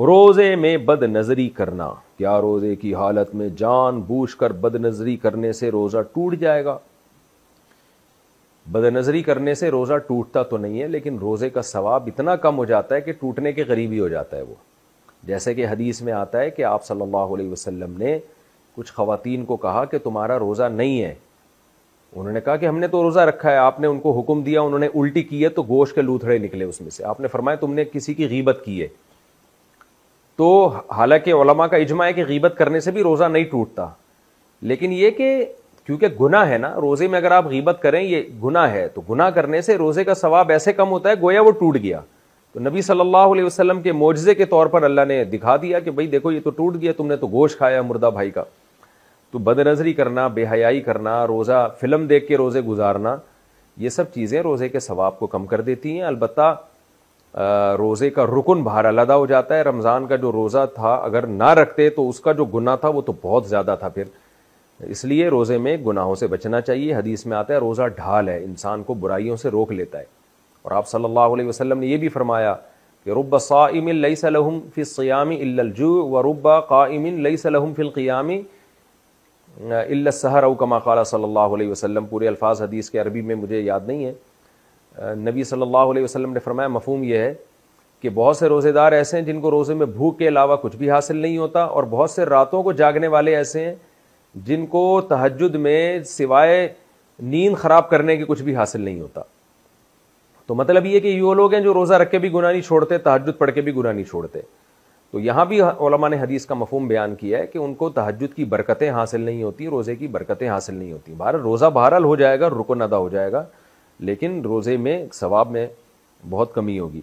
روزے میں بد نظری کرنا، کیا روزے کی حالت میں جان بوجھ کر بد نظری کرنے سے روزہ ٹوٹ جائے گا؟ بد نظری کرنے سے روزہ ٹوٹتا تو نہیں ہے، لیکن روزے کا ثواب اتنا کم ہو جاتا ہے کہ ٹوٹنے کے قریب ہی ہو جاتا ہے وہ. جیسے کہ حدیث میں آتا ہے کہ آپ صلی اللہ علیہ وسلم نے کچھ خواتین کو کہا کہ تمہارا روزہ نہیں ہے. انہوں نے کہا کہ ہم نے تو روزہ رکھا ہے. آپ نے ان کو حکم دیا، انہوں نے الٹی کی ہے تو گوشت کے لوتھڑے نکلے اس میں سے. آپ نے فرمایا تم نے کسی کی غیبت کی ہے. تو حالانکہ علماء کا اجماع ہے کہ غیبت کرنے سے بھی روزہ نہیں ٹوٹتا، لیکن یہ کہ کیونکہ گناہ ہے نا، روزے میں اگر آپ غیبت کریں یہ گناہ ہے، تو گناہ کرنے سے روزے کا ثواب ایسے کم ہوتا ہے گویا وہ ٹوٹ گیا. تو نبی صلی اللہ علیہ وسلم کے معجزے کے طور پر اللہ نے دکھا دیا کہ بھئی دیکھو یہ تو ٹوٹ گیا، تم نے تو گوشت کھایا مردہ بھائی کا. تو بد نظری کرنا، بے حیائی کرنا، روزہ فلم دیکھ کے روزے گزارنا، یہ سب چیزیں روزے کے ثواب کو کم کر دیتی ہیں. البتہ روزے کا رکن باہر علیحدہ ہو جاتا ہے. رمضان کا جو روزہ تھا اگر نہ رکھتے تو اس کا جو گناہ تھا وہ تو بہت زیادہ تھا پھر. اس لیے روزے میں گناہوں سے بچنا چاہیے. حدیث میں آتا ہے روزہ ڈھال ہے، انسان کو برائیوں سے روک لیتا ہے. اور آپ صلی اللہ علیہ وسلم نے یہ بھی فرمایا کہ رب صائم لیس لہم فی الصیام الا الجوع ورب قائم لیس لہم فی القیام الا السحر او کما قال صلی اللہ علیہ وسلم. پورے الفاظ حدیث کے عربی میں مجھے یاد نہیں ہے. نبی صلی اللہ علیہ وسلم نے فرمایا مفہوم یہ ہے کہ بہت سے روزے دار ایسے ہیں جن کو روزے میں بھوک کے علاوہ کچھ بھی حاصل نہیں ہوتا، اور بہت سے راتوں کو جاگنے والے ایسے ہیں جن کو تہجد میں سوائے نیند خراب کرنے کے کچھ بھی حاصل نہیں ہوتا. تو مطلب یہ کہ یہ لوگ ہیں جو روزہ رکھ کے بھی گناہ نہیں چھوڑتے، تہجد پڑھ کے بھی گناہ نہیں چھوڑتے. تو یہاں بھی علماء نے حدیث کا مفہوم بیان کیا ہے کہ ان کو تہجد کی برکتیں حاصل نہیں ہوتی، روزے کی برکتیں حاصل نہیں ہوتی. بہرحال روزہ بہرحال ہو جائے گا، رکن ادا ہو جائے گا، لیکن روزے میں ثواب میں بہت کمی ہوگی.